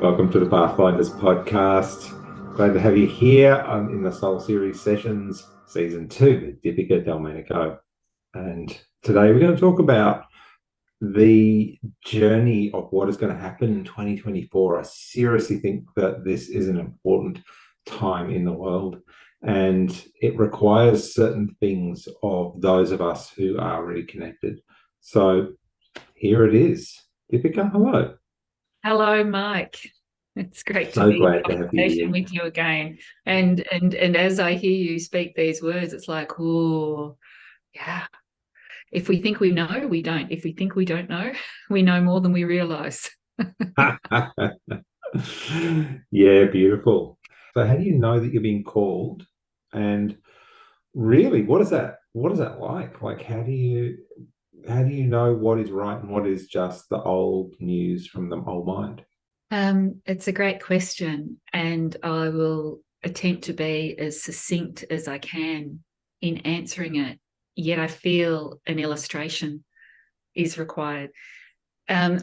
Welcome to the Pathfinders podcast. Glad to have you here in the Soul Series Sessions, Season 2 with Deepika Delmenico. And today we're going to talk about the journey of what is going to happen in 2024. I seriously think that this is an important time in the world, and it requires certain things of those of us who are really connected. So here it is. Deepika, hello. Hello, Mike. It's great to So be in glad to have you conversation here. with you again. And as I hear you speak these words, it's like, oh, yeah. If we think we know, we don't. If we think we don't know, we know more than we realize. Yeah, beautiful. So how do you know that you're being called? And really, what is that like? Like how do you know what is right and what is just the old news from the old mind? It's a great question, and I will attempt to be as succinct as I can in answering it. Yet I feel an illustration is required.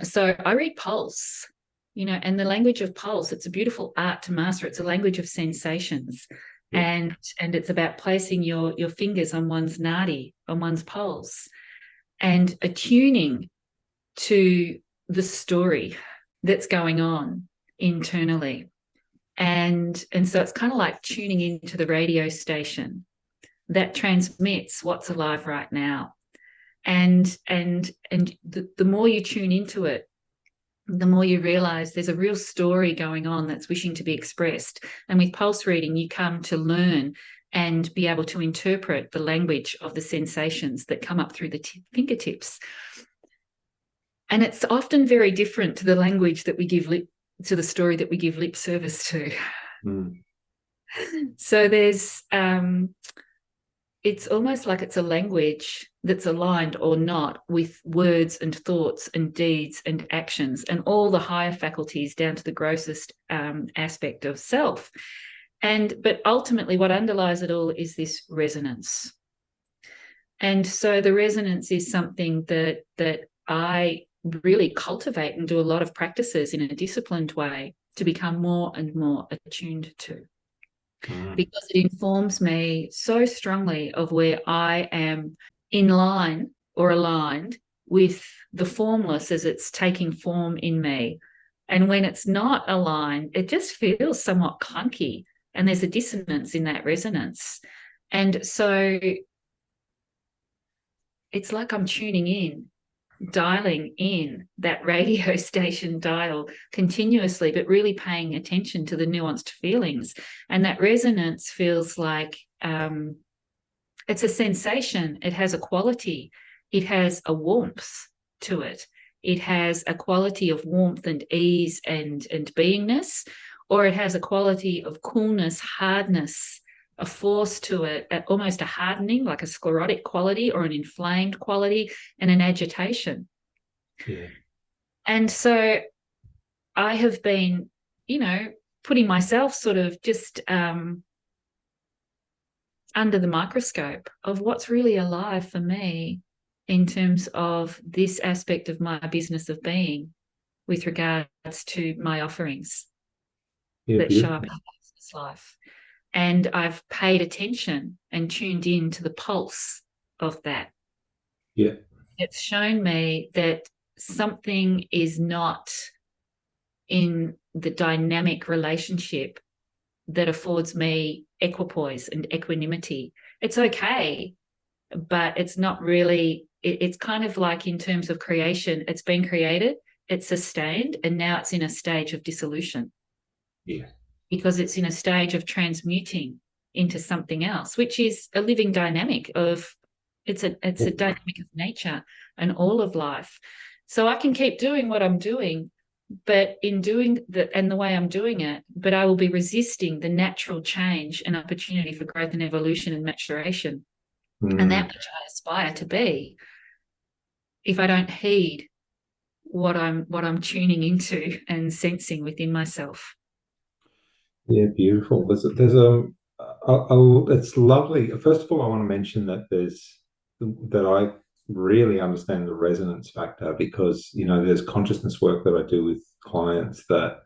So I read Pulse, and the language of Pulse, it's a beautiful art to master. It's a language of sensations. Yeah. And it's about placing your fingers on one's nadi, on one's pulse, and attuning to the story that's going on internally. And so it's kind of like tuning into the radio station that transmits what's alive right now. And the more you tune into it, the more you realize there's a real story going on that's wishing to be expressed. And with pulse reading, you come to learn and be able to interpret the language of the sensations that come up through the fingertips. And it's often very different to the language that we give lip to, the story that we give lip service to. Mm. So it's almost like it's a language that's aligned or not with words and thoughts and deeds and actions and all the higher faculties down to the grossest aspect of self. But ultimately, what underlies it all is this resonance. And so the resonance is something that I really cultivate and do a lot of practices in a disciplined way to become more and more attuned to, Mm. because it informs me so strongly of where I am in line or aligned with the formless as it's taking form in me. And when it's not aligned, it just feels somewhat clunky, and there's a dissonance in that resonance. And so it's like I'm tuning in, dialing in that radio station dial continuously, but really paying attention to the nuanced feelings. And that resonance feels like it's a sensation. It has a quality. It has a warmth to it. It has a quality of warmth and ease and beingness, or it has a quality of coolness, hardness, a force to it, almost a hardening, like a sclerotic quality or an inflamed quality, and an agitation. Yeah. And so I have been, putting myself sort of just under the microscope of what's really alive for me in terms of this aspect of my business of being with regards to my offerings Yeah, that show up beautiful. in my business life. And I've paid attention and tuned in to the pulse of that. Yeah. It's shown me that something is not in the dynamic relationship that affords me equipoise and equanimity. It's okay, but it's not really, it's kind of like in terms of creation, it's been created, it's sustained, and now it's in a stage of dissolution Yeah. because it's in a stage of transmuting into something else, which is a living dynamic of it's a dynamic of nature and all of life. So I can keep doing what I'm doing, but in doing that and the way I'm doing it, but I will be resisting the natural change and opportunity for growth and evolution and maturation, and that Mm. which I aspire to be, if I don't heed what I'm tuning into and sensing within myself. Yeah, beautiful. It's lovely. First of all, I want to mention that there's that I really understand the resonance factor, because there's consciousness work that I do with clients that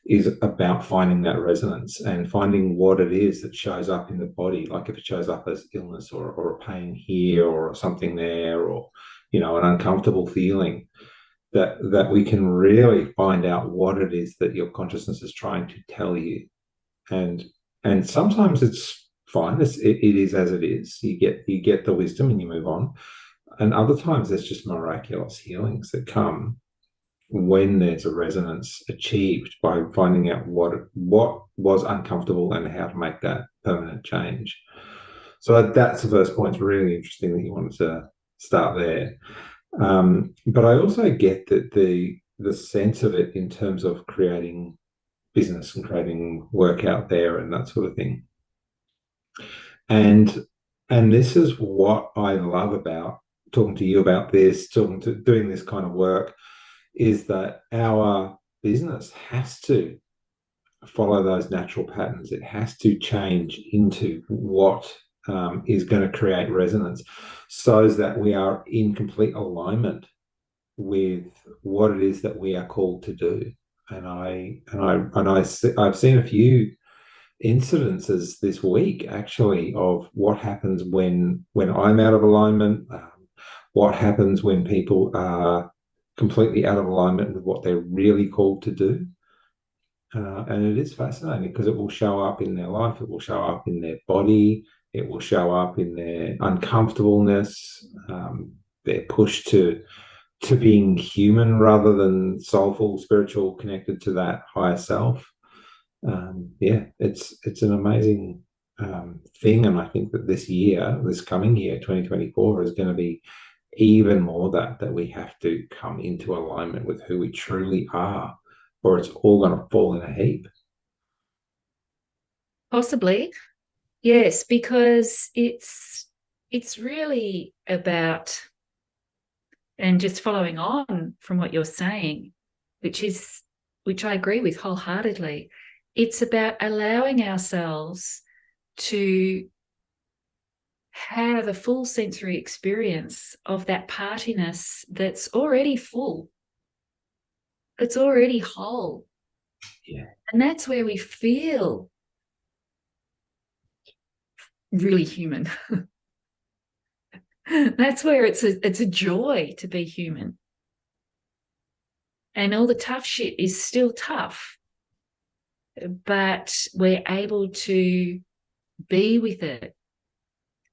is about finding that resonance and finding what it is that shows up in the body. Like if it shows up as illness or a pain here or something there, or an uncomfortable feeling, that we can really find out what it is that your consciousness is trying to tell you. And sometimes it's fine. It is as it is. You get the wisdom and you move on. And other times there's just miraculous healings that come when there's a resonance achieved by finding out what was uncomfortable and how to make that permanent change. So that's the first point. It's really interesting that you wanted to start there. But I also get that the sense of it in terms of creating business and creating work out there and that sort of thing. And this is what I love about talking to you about this, doing this kind of work, is that our business has to follow those natural patterns. It has to change into what is going to create resonance, so that we are in complete alignment with what it is that we are called to do. I've seen a few incidences this week, actually, of what happens when I'm out of alignment, what happens when people are completely out of alignment with what they're really called to do. And it is fascinating because it will show up in their life, it will show up in their body, it will show up in their uncomfortableness, their push to being human rather than soulful, spiritual, connected to that higher self. It's an amazing thing, and I think that this coming year, 2024, is going to be even more that we have to come into alignment with who we truly are, or it's all going to fall in a heap. Possibly, yes, because it's really about, and just following on from what you're saying, which I agree with wholeheartedly, it's about allowing ourselves to have a full sensory experience of that partiness that's already full, that's already whole. Yeah. And that's where we feel really human. That's where it's a joy to be human. And all the tough shit is still tough, but we're able to be with it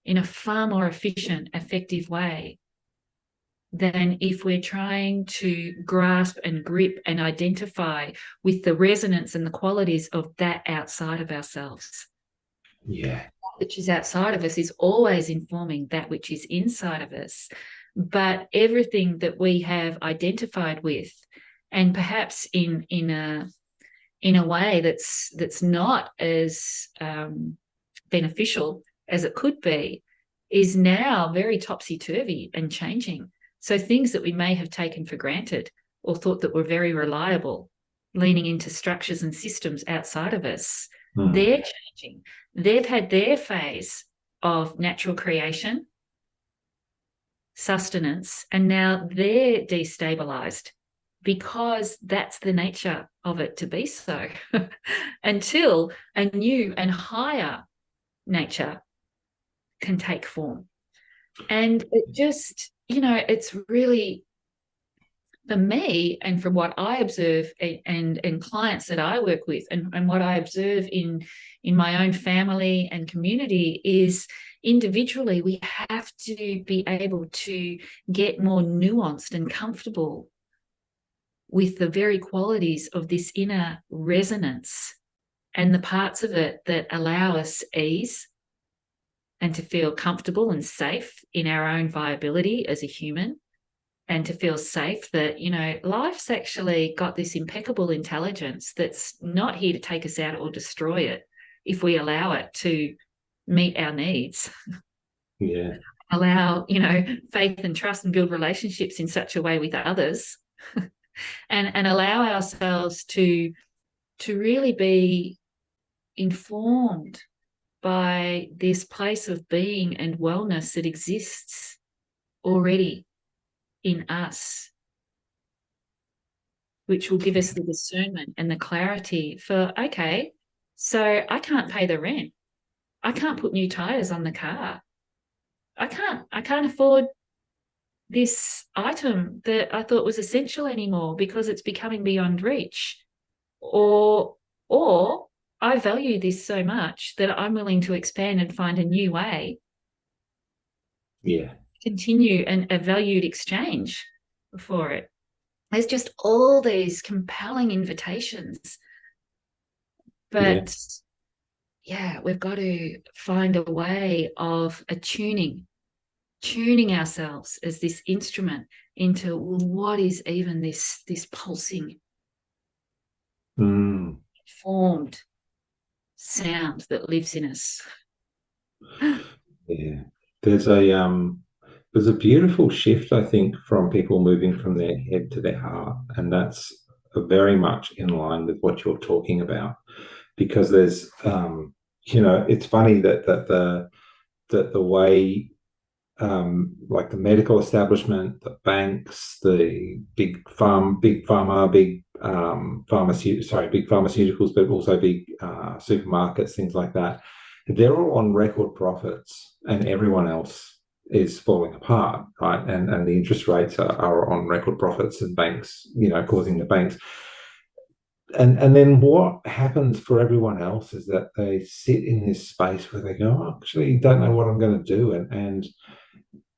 in a far more efficient, effective way than if we're trying to grasp and grip and identify with the resonance and the qualities of that outside of ourselves. Yeah. Which is outside of us is always informing that which is inside of us. But everything that we have identified with, and perhaps in a way that's not as beneficial as it could be, is now very topsy-turvy and changing. So things that we may have taken for granted or thought that were very reliable, leaning into structures and systems outside of us, they're changing. They've had their phase of natural creation, sustenance, and now they're destabilized because that's the nature of it to be so until a new and higher nature can take form. And it just, it's really, for me, and from what I observe and clients that I work with, and what I observe in my own family and community, is individually we have to be able to get more nuanced and comfortable with the very qualities of this inner resonance and the parts of it that allow us ease and to feel comfortable and safe in our own viability as a human, and to feel safe that, life's actually got this impeccable intelligence that's not here to take us out or destroy it if we allow it to meet our needs. Yeah. Allow, faith and trust and build relationships in such a way with others and allow ourselves to really be informed by this place of being and wellness that exists already in us, which will give us the discernment and the clarity for, okay, so I can't pay the rent. I can't put new tires on the car. I can't afford this item that I thought was essential anymore because it's becoming beyond reach. Or I value this so much that I'm willing to expand and find a new way, Yeah. continue a valued exchange for it. There's just all these compelling invitations. But yeah, we've got to find a way of tuning ourselves as this instrument into, well, what is even this pulsing, formed sound that lives in us. Yeah. There's a beautiful shift, I think, from people moving from their head to their heart. And that's very much in line with what you're talking about. Because there's it's funny that the way like the medical establishment, the banks, the big pharma, big pharmaceuticals, but also big supermarkets, things like that. They're all on record profits, and everyone else is falling apart, right? And the interest rates are on record profits, and banks, causing the banks. And then what happens for everyone else is that they sit in this space where they go, oh, actually, don't know what I'm going to do, and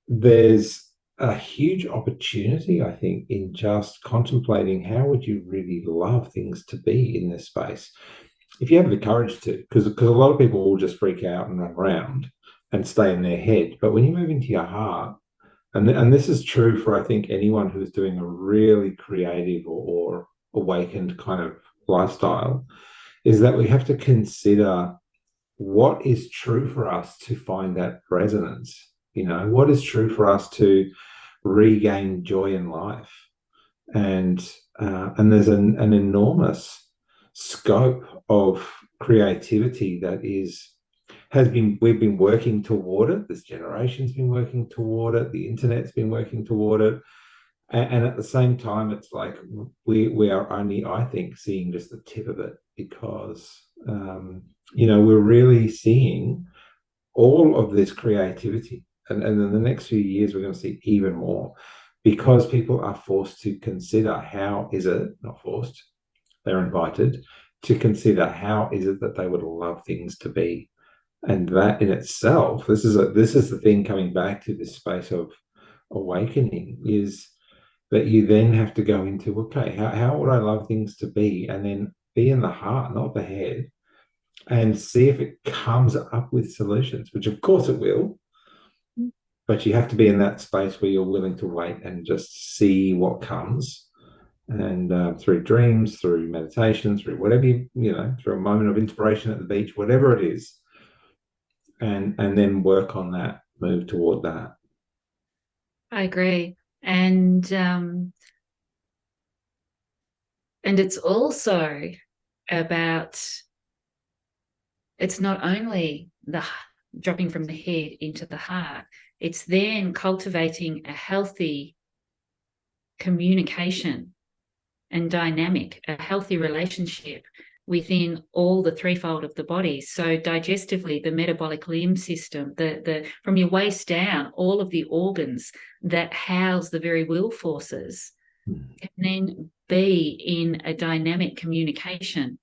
there's a huge opportunity, I think, in just contemplating how would you really love things to be in this space if you have the courage to, because a lot of people will just freak out and run around and stay in their head. But when you move into your heart, and this is true for, I think, anyone who's doing a really creative or awakened kind of lifestyle, is that we have to consider what is true for us to find that resonance. What is true for us to regain joy in life, and there's an enormous scope of creativity that we've been working toward it. This generation's been working toward it. The internet's been working toward it. And at the same time, it's like we are only, I think, seeing just the tip of it, because we're really seeing all of this creativity, and in the next few years we're going to see even more, because people are forced to consider how is it, not forced, they're invited to consider how is it that they would love things to be. And that in itself, this is the thing, coming back to this space of awakening, is that you then have to go into, okay, how would I love things to be? And then be in the heart, not the head, and see if it comes up with solutions, which of course it will. But you have to be in that space where you're willing to wait and just see what comes. And through dreams, through meditation, through whatever, through a moment of inspiration at the beach, whatever it is, and then work on that, move toward that. I agree. And it's also about, it's not only the dropping from the head into the heart, it's then cultivating a healthy communication and dynamic, a healthy relationship within all the threefold of the body. So digestively, the metabolic limb system, the from your waist down, all of the organs that house the very will forces can then be in a dynamic communication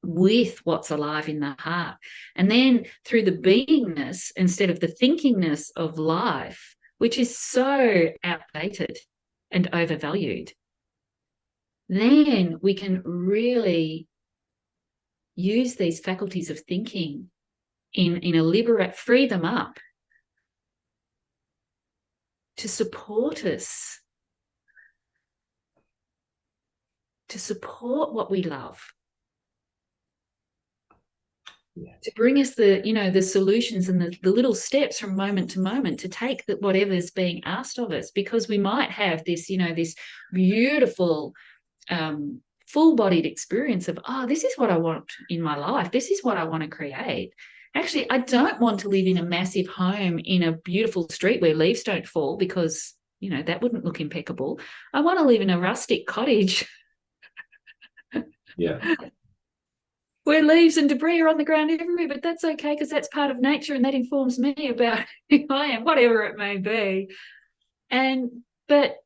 with what's alive in the heart. And then through the beingness instead of the thinkingness of life, which is so outdated and overvalued, then we can really use these faculties of thinking free them up to support us, to support what we love, to bring us the solutions and the little steps from moment to moment to take whatever's being asked of us, because we might have this, this beautiful full-bodied experience of, this is what I want in my life. This is what I want to create. Actually, I don't want to live in a massive home in a beautiful street where leaves don't fall, because, that wouldn't look impeccable. I want to live in a rustic cottage Yeah. where leaves and debris are on the ground everywhere, but that's okay because that's part of nature and that informs me about who I am, whatever it may be. But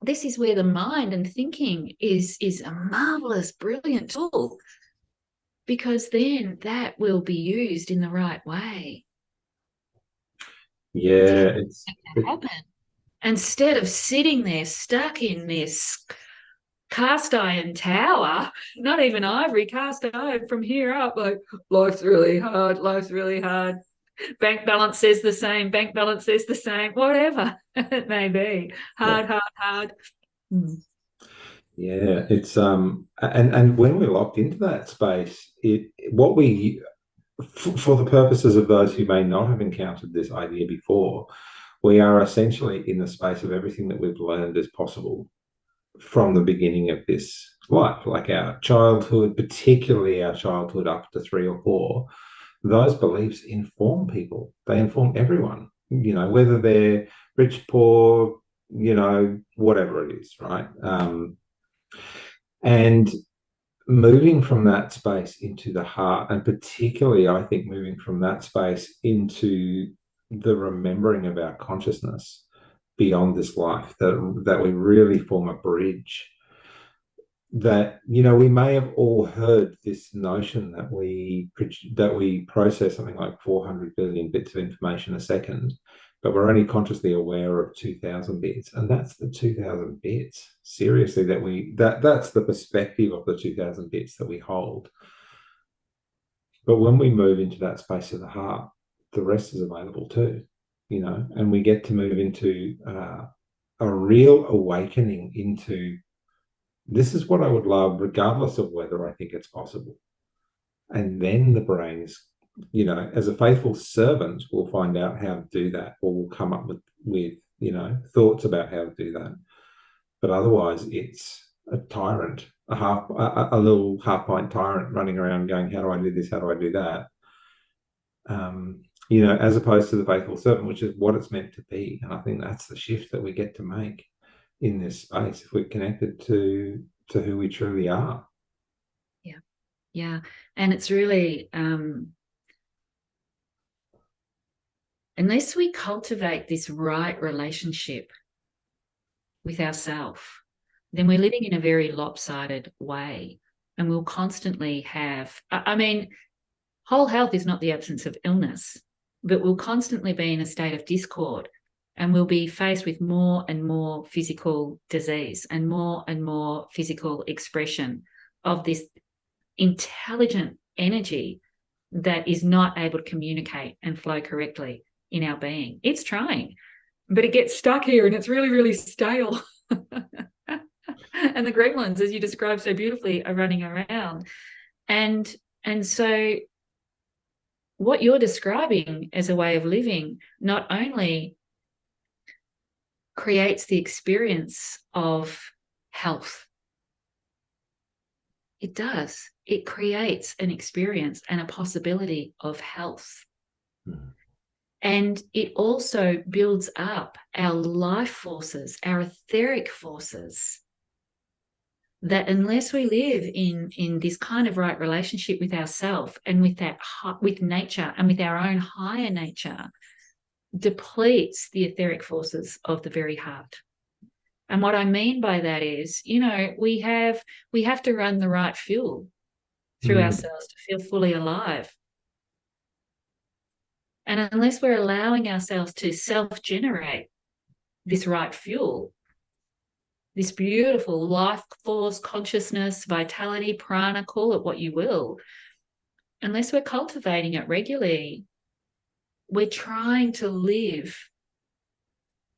this is where the mind and thinking is a marvelous, brilliant tool, because then that will be used in the right way Yeah, to happen. Instead of sitting there stuck in this cast iron tower, not even ivory, cast iron from here up, like, life's really hard, life's really hard. Bank balance says the same, bank balance says the same, whatever it may be. Hard, hard, hard. Yeah, it's and when we're locked into that space, what we for the purposes of those who may not have encountered this idea before, we are essentially in the space of everything that we've learned is possible from the beginning of this life, like our childhood, particularly our childhood up to 3 or 4. Those beliefs inform people. They inform everyone, whether they're rich, poor, whatever it is, right? And moving from that space into the heart, and particularly, I think, moving from that space into the remembering of our consciousness beyond this life, that we really form a bridge. That we may have all heard this notion that we process something like 400 billion bits of information a second, but we're only consciously aware of 2,000 bits, and that's the 2,000 bits. Seriously, that's the perspective of the 2,000 bits that we hold. But when we move into that space of the heart, the rest is available too, and we get to move into a real awakening into, this is what I would love, regardless of whether I think it's possible. And then the brains, as a faithful servant, will find out how to do that, or will come up with thoughts about how to do that. But otherwise, it's a tyrant, a little half-pint tyrant running around going, how do I do this? How do I do that? As opposed to the faithful servant, which is what it's meant to be. And I think that's the shift that we get to make in this space if we're connected to who we truly are. Yeah. And it's really, unless we cultivate this right relationship with ourselves, then we're living in a very lopsided way, and we'll constantly have, whole health is not the absence of illness, but we'll constantly be in a state of discord, and we'll be faced with more and more physical disease and more physical expression of this intelligent energy that is not able to communicate and flow correctly in our being. It's trying, but it gets stuck here, and it's really, really stale. And the gremlins, as you described so beautifully, are running around. And so what you're describing as a way of living not only creates the experience of health, it does. It creates an experience and a possibility of health. Mm. And it also builds up our life forces, our etheric forces, that unless we live in this kind of right relationship with ourselves and with nature and with our own higher nature, depletes the etheric forces of the very heart. And what I mean by that is, we have to run the right fuel through ourselves to feel fully alive. And unless we're allowing ourselves to self-generate this right fuel, this beautiful life force, consciousness, vitality, prana, call it what you will, unless we're cultivating it regularly, we're trying to live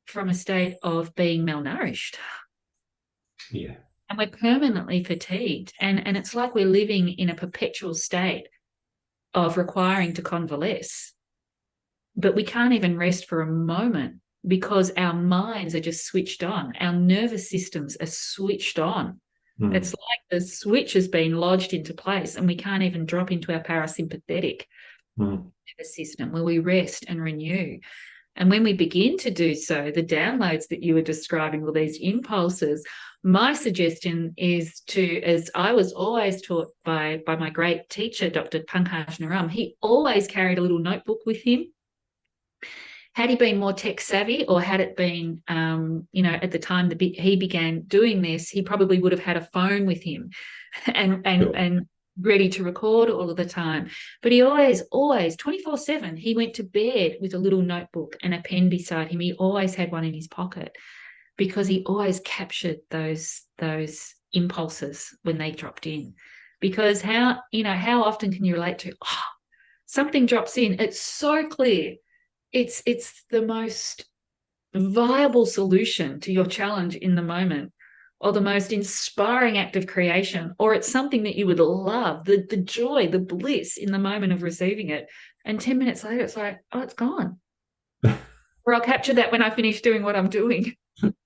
from a state of being malnourished. Yeah. And we're permanently fatigued. And it's like we're living in a perpetual state of requiring to convalesce. But we can't even rest for a moment because our minds are just switched on. Our nervous systems are switched on. It's like the switch has been lodged into place, and we can't even drop into our parasympathetic Mm. nervous system where we rest and renew. And when we begin to do so, the downloads that you were describing, all these impulses, my suggestion is to, as I was always taught by my great teacher, Dr. Pankaj Naram, he always carried a little notebook with him. Had he been more tech savvy, or had it been, at the time he began doing this, he probably would have had a phone with him and ready to record all of the time. But he always 24/7, he went to bed with a little notebook and a pen beside him. He always had one in his pocket because he always captured those impulses when they dropped in. Because how often can you relate to, something drops in, it's so clear, it's the most viable solution to your challenge in the moment, or the most inspiring act of creation, or it's something that you would love, the joy, the bliss in the moment of receiving it. And 10 minutes later, it's like, oh, it's gone. Or I'll capture that when I finish doing what I'm doing.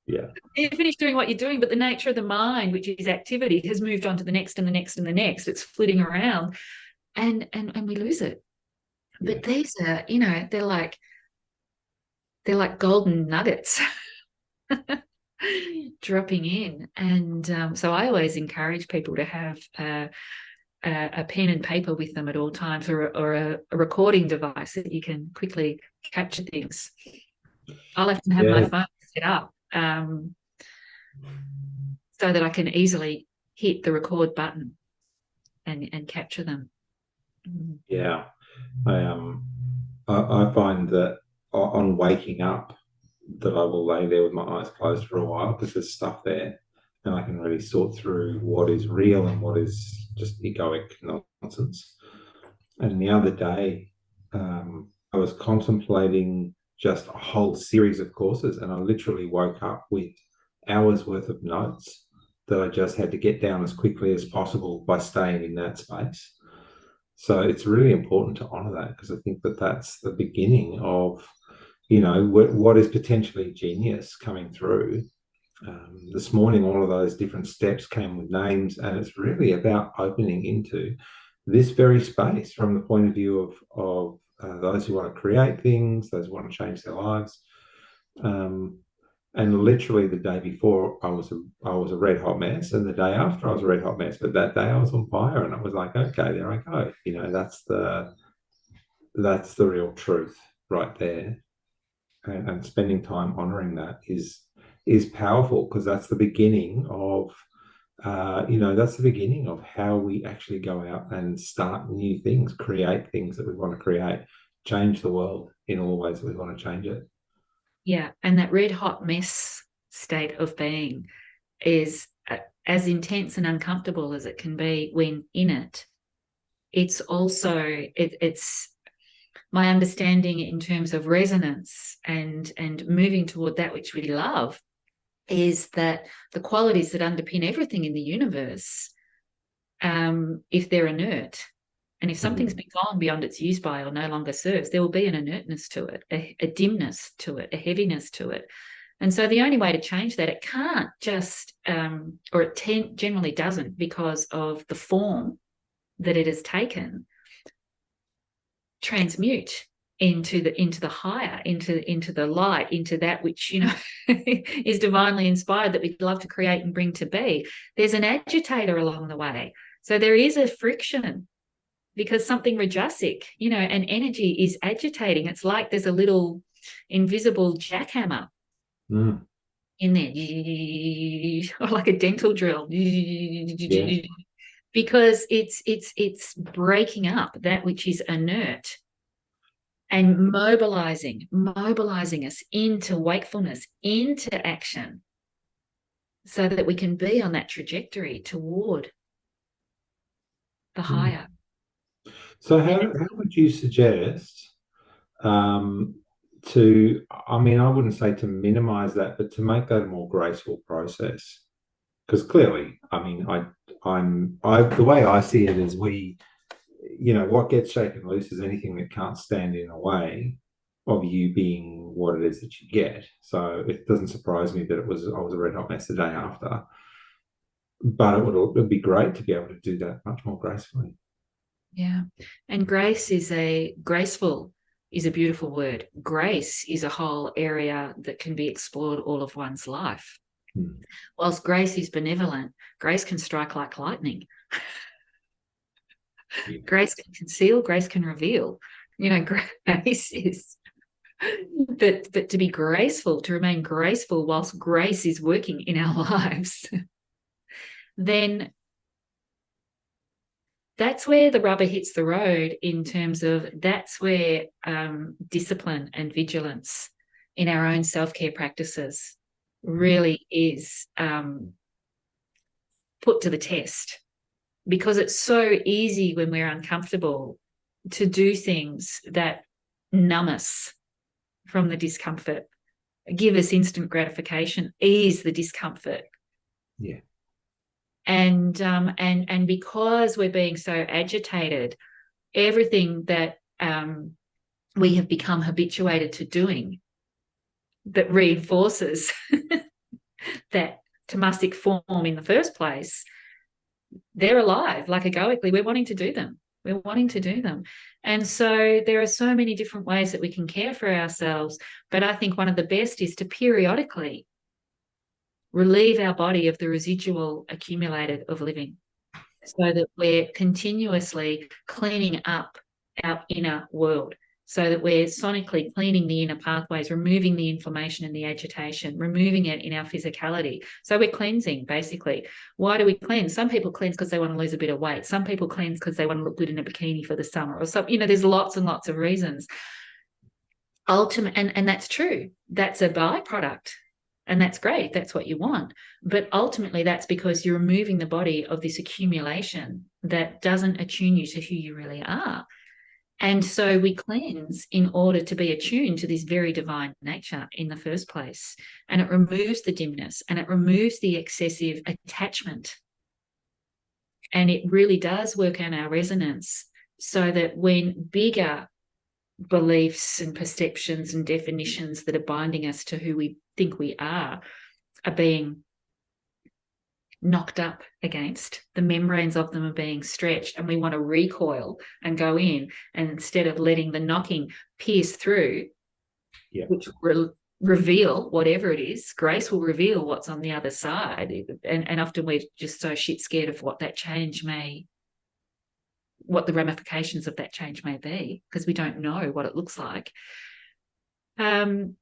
Yeah. You finish doing what you're doing, but the nature of the mind, which is activity, has moved on to the next and the next and the next. It's flitting around, and we lose it. Yeah. But these are, they're like golden nuggets dropping in. And so I always encourage people to have a pen and paper with them at all times, or a recording device that you can quickly capture things. I'll have to have my phone set up so that I can easily hit the record button and capture them. Yeah. I find that on waking up, that I will lay there with my eyes closed for a while, because there's stuff there, and I can really sort through what is real and what is just egoic nonsense. And the other day, I was contemplating just a whole series of courses, and I literally woke up with hours worth of notes that I just had to get down as quickly as possible by staying in that space. So it's really important to honor that, because I think that that's the beginning of, what is potentially genius coming through. This morning, all of those different steps came with names, and it's really about opening into this very space from the point of view of those who want to create things, those who want to change their lives. And literally the day before, I was a red hot mess, and the day after, I was a red hot mess. But that day, I was on fire, and I was like, okay, there I go. That's the real truth right there. And spending time honoring that is powerful, because that's the beginning of that's the beginning of how we actually go out and start new things, create things that we want to create, change the world in all ways that we want to change it. Yeah, and that red hot mess state of being is as intense and uncomfortable as it can be when in it. It's also it's my understanding in terms of resonance and moving toward that which we love is that the qualities that underpin everything in the universe, if they're inert, and if something's been gone beyond its use by or no longer serves, there will be an inertness to it, a dimness to it, a heaviness to it. And so the only way to change that, it can't just, or it generally doesn't, because of the form that it has taken, transmute into the higher, into the light, into that which is divinely inspired, that we'd love to create and bring to be. There's an agitator along the way, so there is a friction, because something rajasic, and energy is agitating. It's like there's a little invisible jackhammer in there, or like a dental drill, because it's breaking up that which is inert and mobilizing us into wakefulness, into action, so that we can be on that trajectory toward the higher. So how would you suggest to, I mean, I wouldn't say to minimize that, but to make that a more graceful process? Because clearly, I mean, the way I see it is what gets shaken loose is anything that can't stand in the way of you being what it is that you get. So it doesn't surprise me that I was a red hot mess the day after, but it would be great to be able to do that much more gracefully. Yeah. And graceful is a beautiful word. Grace is a whole area that can be explored all of one's life. Mm. Whilst grace is benevolent, grace can strike like lightning. Yeah. Grace can conceal, grace can reveal. Grace is, but to be graceful, to remain graceful whilst grace is working in our lives, then that's where the rubber hits the road, in terms of that's where discipline and vigilance in our own self-care practices really is put to the test, because it's so easy when we're uncomfortable to do things that numb us from the discomfort, give us instant gratification, ease the discomfort. Yeah. And because we're being so agitated, everything that we have become habituated to doing that reinforces that tamasic form in the first place, they're alive, like egoically. We're wanting to do them. We're wanting to do them. And so there are so many different ways that we can care for ourselves. But I think one of the best is to periodically relieve our body of the residual accumulated of living, so that we're continuously cleaning up our inner world, so that we're sonically cleaning the inner pathways, removing the inflammation and the agitation, removing it in our physicality. So we're cleansing, basically. Why do we cleanse? Some people cleanse because they want to lose a bit of weight. Some people cleanse because they want to look good in a bikini for the summer, or something. There's lots and lots of reasons. And that's true. That's a byproduct. And that's great. That's what you want. But ultimately, that's because you're removing the body of this accumulation that doesn't attune you to who you really are. And so we cleanse in order to be attuned to this very divine nature in the first place. And it removes the dimness, and it removes the excessive attachment. And it really does work on our resonance, so that when bigger beliefs and perceptions and definitions that are binding us to who we think we are being knocked up against, the membranes of them are being stretched, and we want to recoil and go in, and instead of letting the knocking pierce through, which will reveal whatever it is, grace will reveal what's on the other side. And often we're just so shit scared of what the ramifications of that change may be, because we don't know what it looks like. And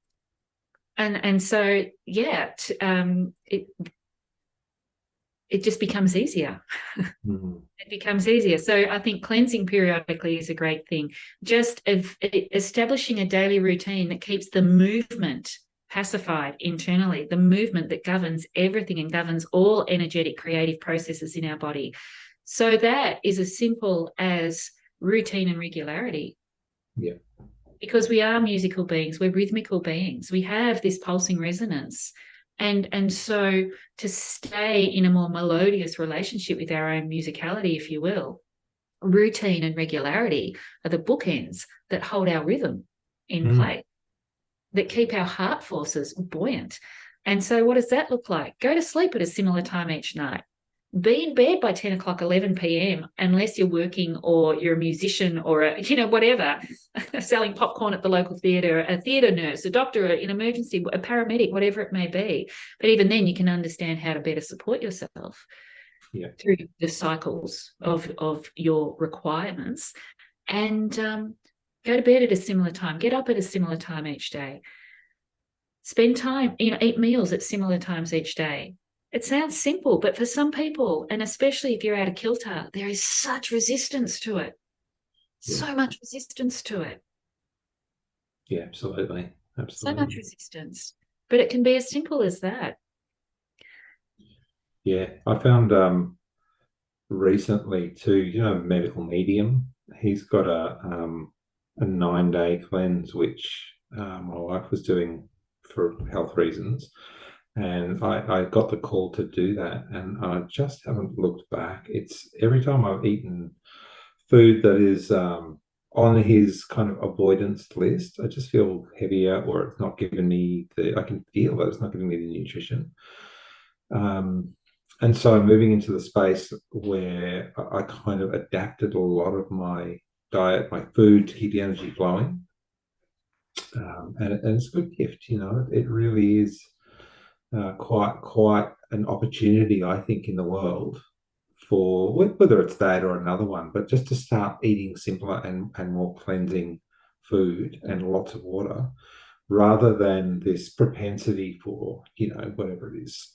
so, yeah, it just becomes easier. Mm-hmm. It becomes easier. So I think cleansing periodically is a great thing. Just establishing a daily routine that keeps the movement pacified internally, the movement that governs everything and governs all energetic creative processes in our body. So that is as simple as routine and regularity. Yeah. Because we are musical beings, we're rhythmical beings. We have this pulsing resonance. And so to stay in a more melodious relationship with our own musicality, if you will, routine and regularity are the bookends that hold our rhythm in place, that keep our heart forces buoyant. And so what does that look like? Go to sleep at a similar time each night. Be in bed by 10 o'clock, 11 p.m., unless you're working or you're a musician or whatever, selling popcorn at the local theatre, a theatre nurse, a doctor in emergency, a paramedic, whatever it may be. But even then, you can understand how to better support yourself through the cycles of your requirements, and go to bed at a similar time, get up at a similar time each day, spend time, eat meals at similar times each day. It sounds simple, but for some people, and especially if you're out of kilter, there is such resistance to it. So much resistance to it. Yeah, absolutely. So much resistance. But it can be as simple as that. Yeah, I found recently too, medical medium. He's got a 9-day cleanse, which my wife was doing for health reasons. And I got the call to do that, and I just haven't looked back. It's every time I've eaten food that is on his kind of avoidance list, I just feel heavier, or it's not giving me I can feel that it's not giving me the nutrition. And so moving into the space where I kind of adapted a lot of my diet, my food to keep the energy flowing. And it's a good gift, it really is quite an opportunity, I think, in the world for whether it's that or another one, but just to start eating simpler and more cleansing food and lots of water rather than this propensity for, whatever it is,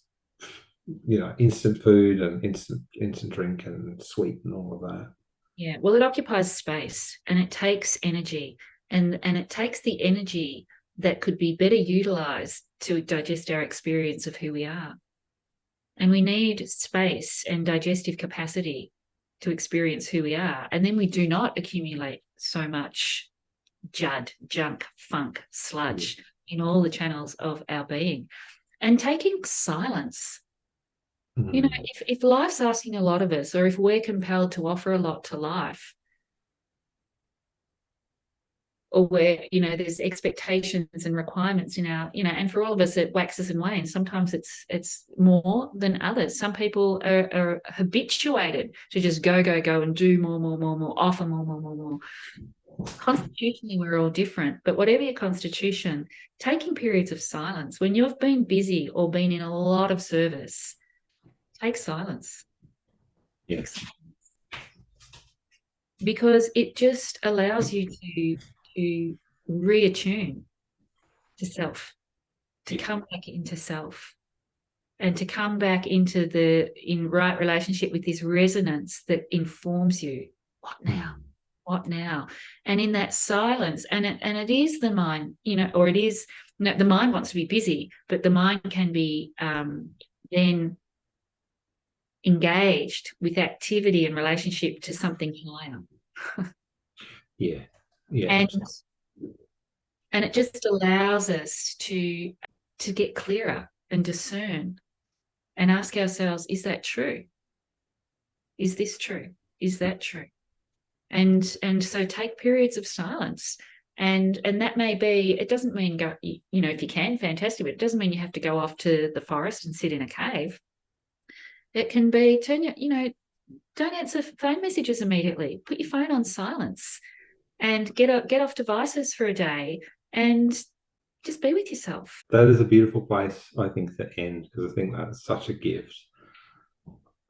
instant food and instant drink and sweet and all of that. Yeah. Well, it occupies space and it takes energy, and it takes the energy that could be better utilized to digest our experience of who we are. And we need space and digestive capacity to experience who we are. And then we do not accumulate so much junk, funk, sludge in all the channels of our being. And taking silence. If life's asking a lot of us, or if we're compelled to offer a lot to life, or where there's expectations and requirements in our and for all of us it waxes and wanes. Sometimes it's more than others. Some people are habituated to just go and do more, offer more. Constitutionally we're all different, but whatever your constitution, taking periods of silence when you've been busy or been in a lot of service, take silence. Yes. Because it just allows you to reattune to self, to come back into self, and to come back into in right relationship with this resonance that informs you. What now? What now? And in that silence, and it is the mind, or it is, the mind wants to be busy, but the mind can be then engaged with activity and relationship to something higher. Yeah. And it just allows us to get clearer and discern and ask ourselves, is that true? Is this true? Is that true? And so take periods of silence. And that may be, it doesn't mean go, if you can, fantastic, but it doesn't mean you have to go off to the forest and sit in a cave. It can be don't answer phone messages immediately. Put your phone on silence and get off devices for a day and just be with yourself. That is a beautiful place, I think, to end, because I think that's such a gift.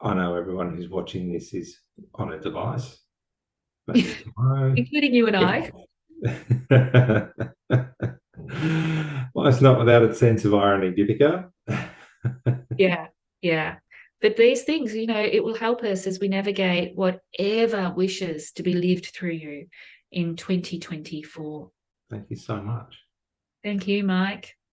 I know everyone who's watching this is on a device, maybe tomorrow. Including you and I. Well, it's not without its sense of irony, Deepika. Yeah. But these things, it will help us as we navigate whatever wishes to be lived through you in 2024. Thank you so much. Thank you, Mike.